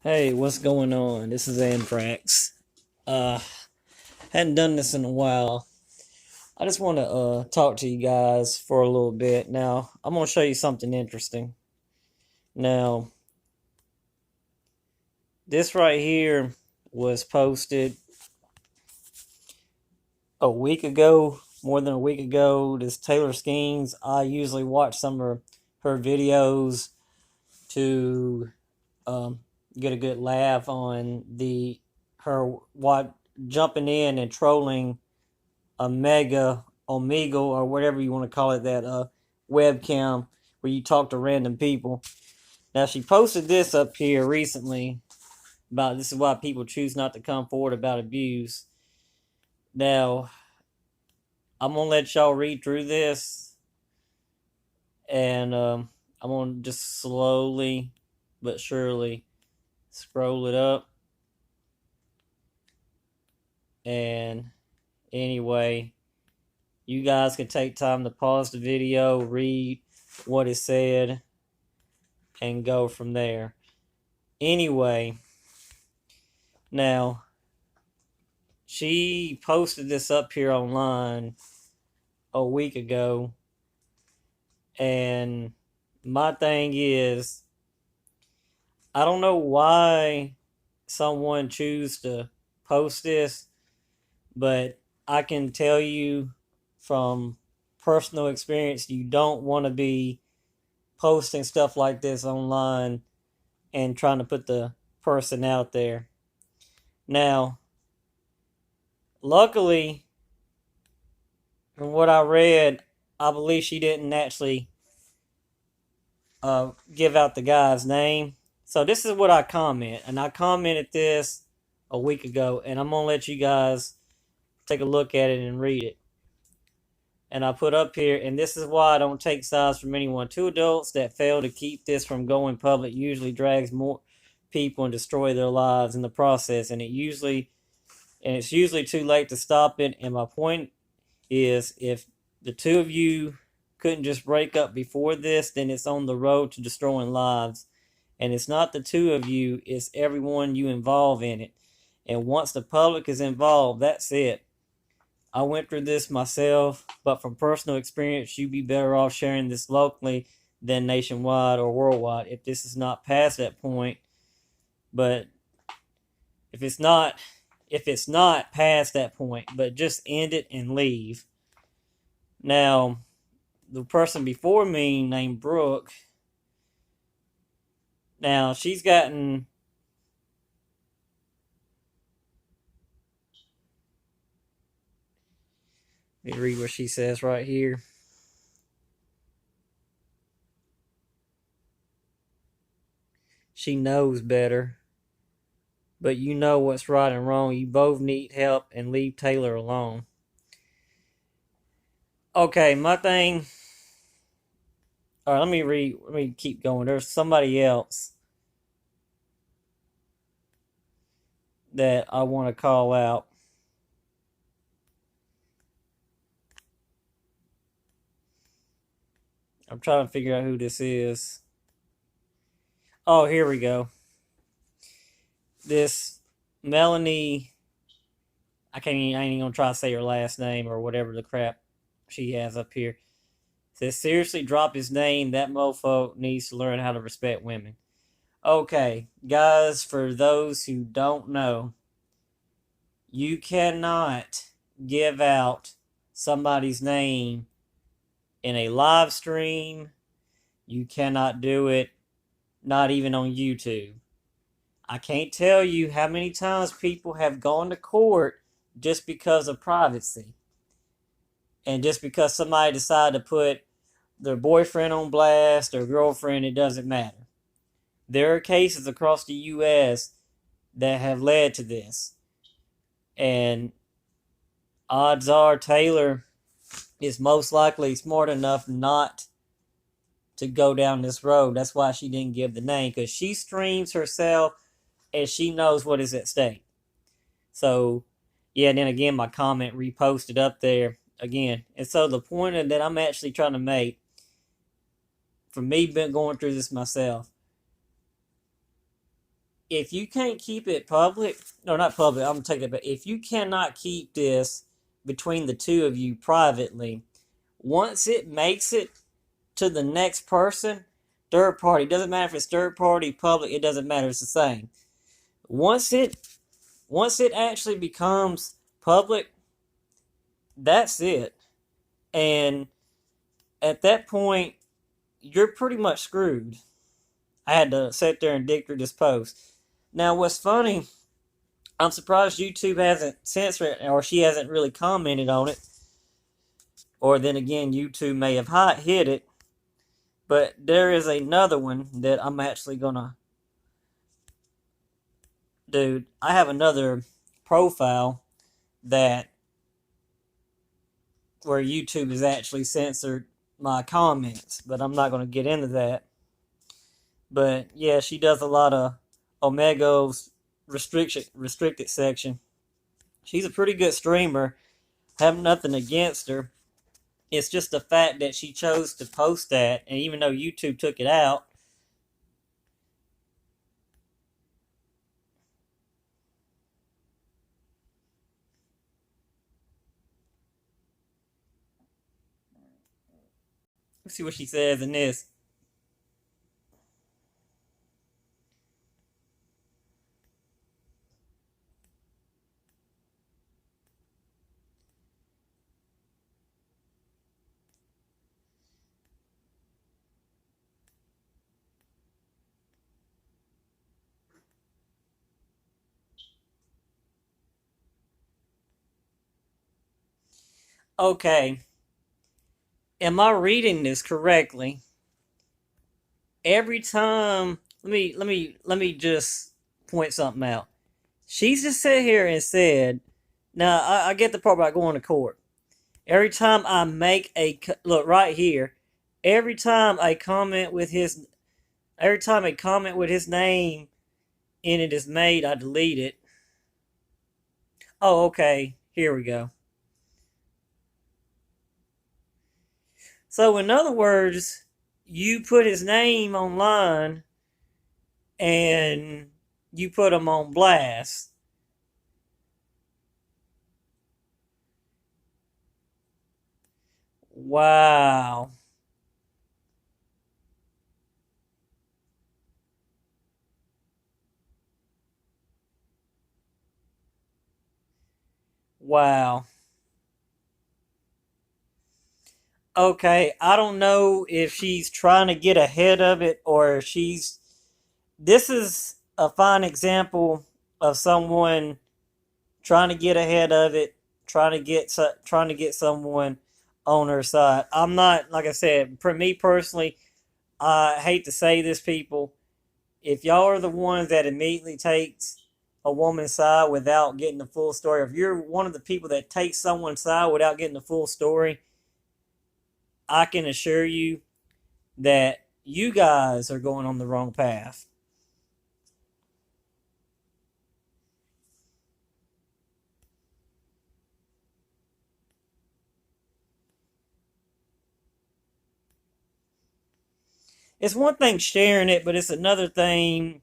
Hey, what's going on? This is Anthrax. Uh, hadn't done this in a while. I just want to talk to you guys for a little bit. Now, I'm gonna show you something interesting. Now, this right here was posted a week ago, more than a week ago. This Taylor Skeens. I usually watch some of her videos to um, get a good laugh on the her what jumping in and trolling a mega Omegle or whatever you want to call it, that webcam where you talk to random people. Now she posted this up here recently about this is why people choose not to come forward about abuse. Now I'm gonna let y'all read through this, and I'm gonna just slowly but surely scroll it up. And anyway, you guys can take time to pause the video, read what is said, and go from there. Anyway, now she posted this up here online a week ago, and my thing is, I don't know why someone choose to post this, but I can tell you from personal experience, you don't want to be posting stuff like this online and trying to put the person out there. Now, luckily, from what I read, I believe she didn't actually give out the guy's name. So this is what I comment, and I commented this a week ago, and I'm gonna let you guys take a look at it and read it. And I put up here, and this is why I don't take sides from anyone. Two adults that fail to keep this from going public usually drags more people and destroy their lives in the process, and it's usually too late to stop it. And my point is, if the two of you couldn't just break up before this, then it's on the road to destroying lives. And it's not the two of you, it's everyone you involve in it. And once the public is involved, that's it. I went through this myself, but from personal experience, you'd be better off sharing this locally than nationwide or worldwide if this is not past that point. But if it's not past that point, but just end it and leave. Now, the person before me named Brooke, now she's gotten, let me read what she says right here. She knows better, but you know what's right and wrong. You both need help and leave Taylor alone. Okay, my thing. All right, let me keep going. There's somebody else that I want to call out. I'm trying to figure out who this is. Oh, here we go. This Melanie, I ain't even gonna try to say her last name or whatever the crap she has up here. Says, seriously, drop his name. That mofo needs to learn how to respect women. Okay, guys, for those who don't know, you cannot give out somebody's name in a live stream. You cannot do it, not even on YouTube. I can't tell you how many times people have gone to court just because of privacy. And just because somebody decided to put their boyfriend on blast or girlfriend, it doesn't matter. There are cases across the U.S. that have led to this. And odds are Taylor is most likely smart enough not to go down this road. That's why she didn't give the name, because she streams herself and she knows what is at stake. So, yeah, and then again, my comment reposted up there again. And so the point that I'm actually trying to make, for me been going through this myself, if you can't keep it public, no, not public, I'm gonna take it back. If you cannot keep this between the two of you privately, once it makes it to the next person, third party, doesn't matter if it's third party, public, it doesn't matter, it's the same. Once it actually becomes public, that's it. And at that point, you're pretty much screwed. I had to sit there and dig through this post. Now, what's funny, I'm surprised YouTube hasn't censored it, or she hasn't really commented on it. Or then again, YouTube may have hid it. But there is another one that I'm actually gonna. Dude, I have another profile that where YouTube has actually censored my comments, but I'm not gonna get into that. But yeah, she does a lot of Omego's restricted section. She's a pretty good streamer. Have nothing against her. It's just the fact that she chose to post that, and even though YouTube took it out. Let's see what she says in this. Okay, am I reading this correctly? Every time, let me just point something out. She's just sat here and said, now I get the part about going to court. Every time I make look right here, every time I comment with his, every time a comment with his name in it is made, I delete it. Oh, okay, here we go. So in other words, you put his name online and you put him on blast. Wow. Wow. Okay, I don't know if she's trying to get ahead of it or if she's. This is a fine example of someone trying to get ahead of it, trying to get someone on her side. I'm not, like I said, for me personally, I hate to say this, people. If y'all are the ones that immediately takes a woman's side without getting the full story, if you're one of the people that takes someone's side without getting the full story, I can assure you that you guys are going on the wrong path. It's one thing sharing it, but it's another thing.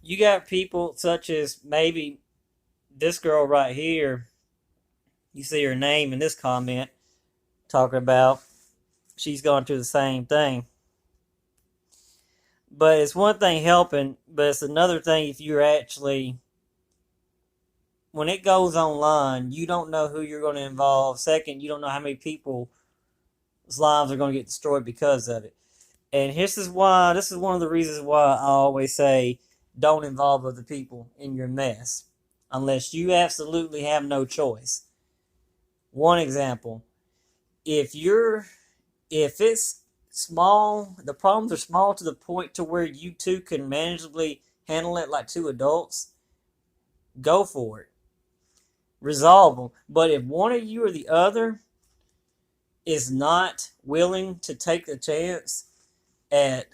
You got people such as maybe this girl right here. You see her name in this comment talking about she's going through the same thing. But it's one thing helping, but it's another thing if you're actually, when it goes online, you don't know who you're going to involve. Second, you don't know how many people's lives are going to get destroyed because of it. And this is one of the reasons why I always say don't involve other people in your mess unless you absolutely have no choice. One example, if you're if it's small, the problems are small to the point to where you two can manageably handle it like two adults, go for it. Resolve them. But if one of you or the other is not willing to take the chance at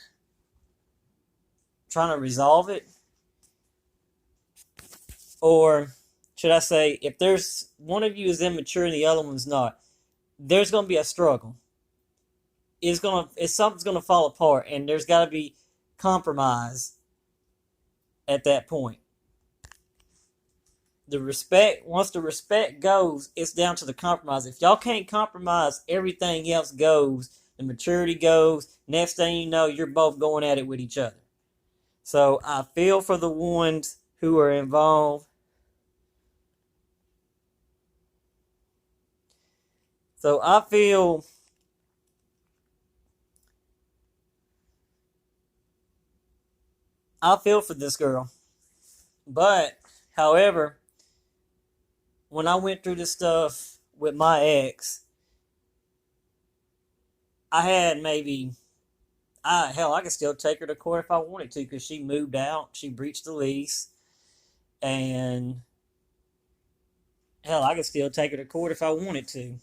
trying to resolve it, or should I say, if there's one of you is immature and the other one's not, there's going to be a struggle. Something's gonna fall apart, and there's got to be compromise at that point. Once the respect goes, it's down to the compromise. If y'all can't compromise, everything else goes. The maturity goes. Next thing you know, you're both going at it with each other. So I feel for the ones who are involved. So I feel for this girl. But, however, when I went through this stuff with my ex, I had I could still take her to court if I wanted to because she moved out. She breached the lease. And, hell, I could still take her to court if I wanted to.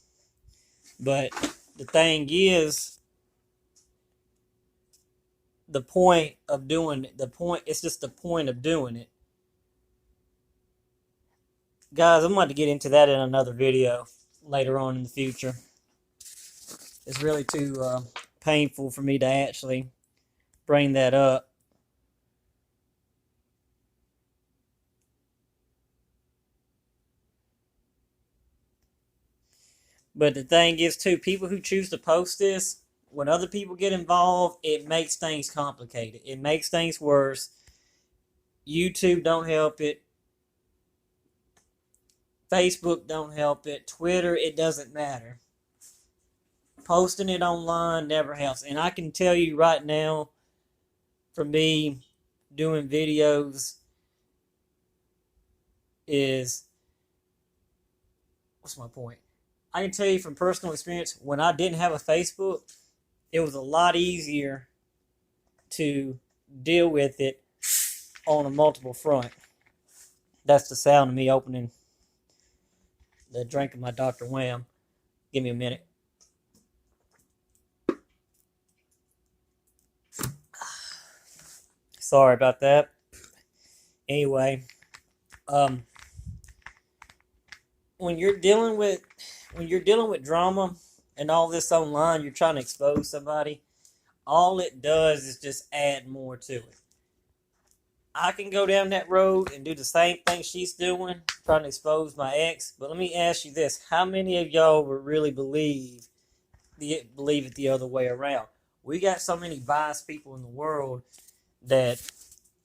But the thing is, it's just the point of doing it. Guys, I'm going to get into that in another video later on in the future. It's really too painful for me to actually bring that up. But the thing is, too, people who choose to post this, when other people get involved, it makes things complicated. It makes things worse. YouTube don't help it. Facebook don't help it. Twitter, it doesn't matter. Posting it online never helps. And I can tell you right now, for me, doing videos is... What's my point? I can tell you from personal experience, when I didn't have a Facebook, it was a lot easier to deal with it on a multiple front. That's the sound of me opening the drink of my Dr. Wham. Give me a minute. Sorry about that. Anyway, when you're dealing with drama and all this online, you're trying to expose somebody. All it does is just add more to it. I can go down that road and do the same thing she's doing, trying to expose my ex. But let me ask you this: how many of y'all would really believe it the other way around? We got so many biased people in the world that,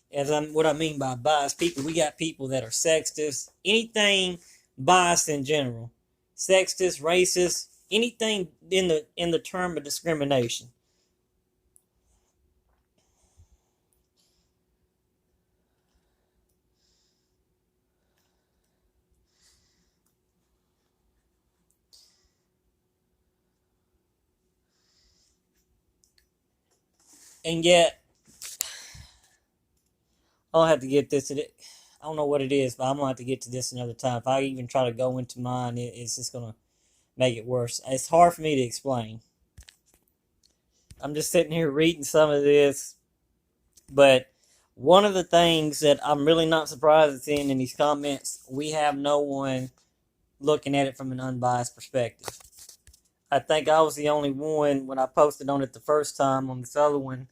what I mean by biased people, we got people that are sexist, anything biased in general, sexist, racist, anything in the term of discrimination. And yet, I'll have to get this. I don't know what it is, but I'm going to have to get to this another time. If I even try to go into mine, it's just going to make it worse. It's hard for me to explain. I'm just sitting here reading some of this. But one of the things that I'm really not surprised at seeing in these comments, we have no one looking at it from an unbiased perspective. I think I was the only one when I posted on it the first time on this other one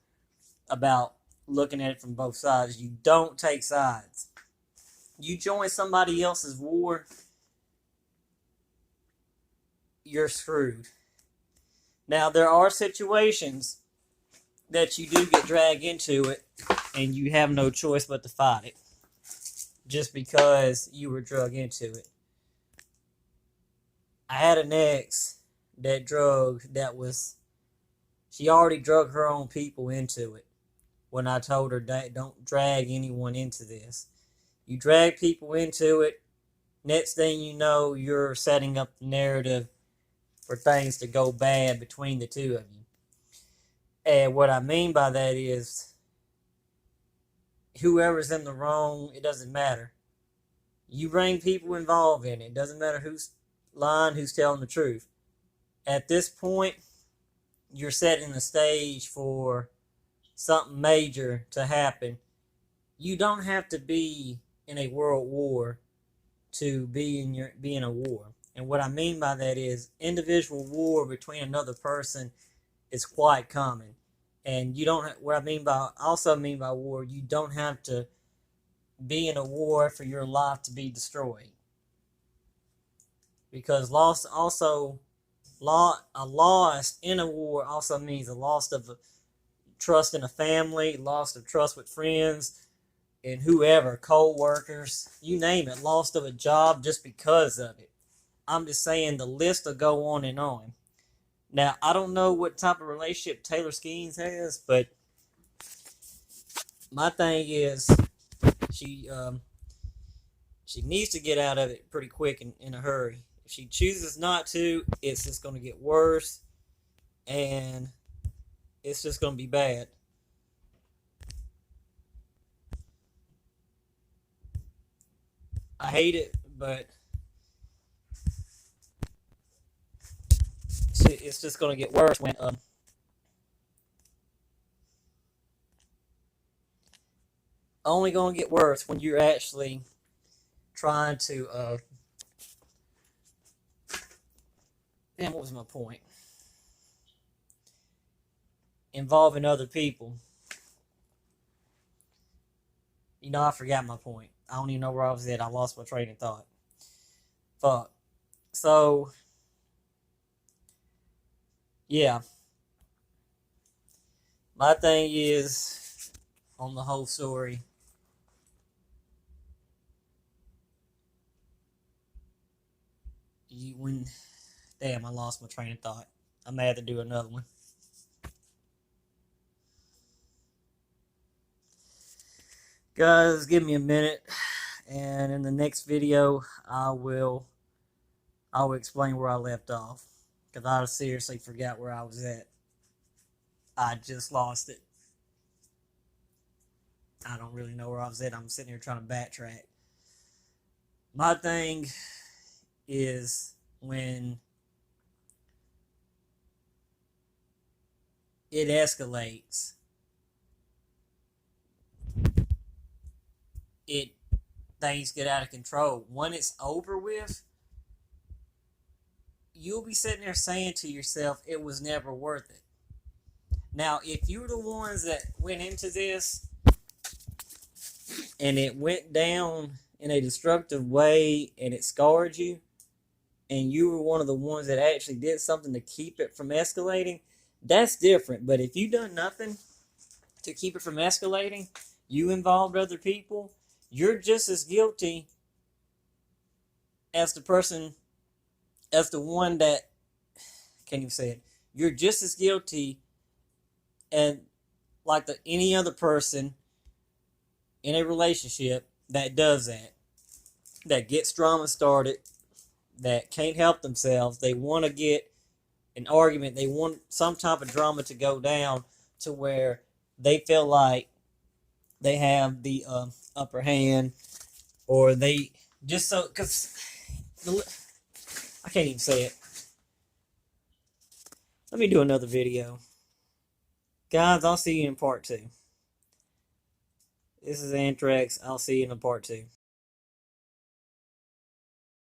about looking at it from both sides. You don't take sides. You join somebody else's war, you're screwed. Now, there are situations that you do get dragged into it and you have no choice but to fight it just because you were drug into it. I had an ex she already drug her own people into it when I told her, don't drag anyone into this. You drag people into it, next thing you know, you're setting up the narrative for things to go bad between the two of you. And what I mean by that is, whoever's in the wrong, it doesn't matter. You bring people involved in it. It doesn't matter who's lying, who's telling the truth. At this point, you're setting the stage for something major to happen. You don't have to be in a world war to be in a war. And what I mean by that is individual war between another person is quite common. And you don't what I mean by also mean by war, you don't have to be in a war for your life to be destroyed. Because a loss in a war also means a loss of trust in a family, loss of trust with friends and whoever, co-workers, you name it, loss of a job just because of it. I'm just saying the list will go on and on. Now, I don't know what type of relationship Taylor Skeens has, but my thing is she she needs to get out of it pretty quick in a hurry. If she chooses not to, it's just going to get worse, and it's just going to be bad. I hate it, but it's just going to get worse when only going to get worse when you're actually trying to damn, what was my point? Involving other people. I forgot my point. I don't even know where I was at. I lost my train of thought. Fuck. So, yeah. My thing is, on the whole story, when damn, I lost my train of thought. I may have to do another one. Guys, give me a minute, and in the next video, I will explain where I left off, because I seriously forgot where I was at. I just lost it. I don't really know where I was at. I'm sitting here trying to backtrack. My thing is when it escalates, things get out of control. When it's over with, you'll be sitting there saying to yourself, it was never worth it. Now, if you're the ones that went into this and it went down in a destructive way and it scarred you, and you were one of the ones that actually did something to keep it from escalating, that's different. But if you done nothing to keep it from escalating, you involved other people, you're just as guilty as the one that, can't even say it, you're just as guilty and like any other person in a relationship that does that gets drama started, that can't help themselves. They want to get an argument. They want some type of drama to go down to where they feel like they have the upper hand, or they just so because I can't even say it. Let me do another video, guys. I'll see you in part 2. This is Anthrax. I'll see you in part 2.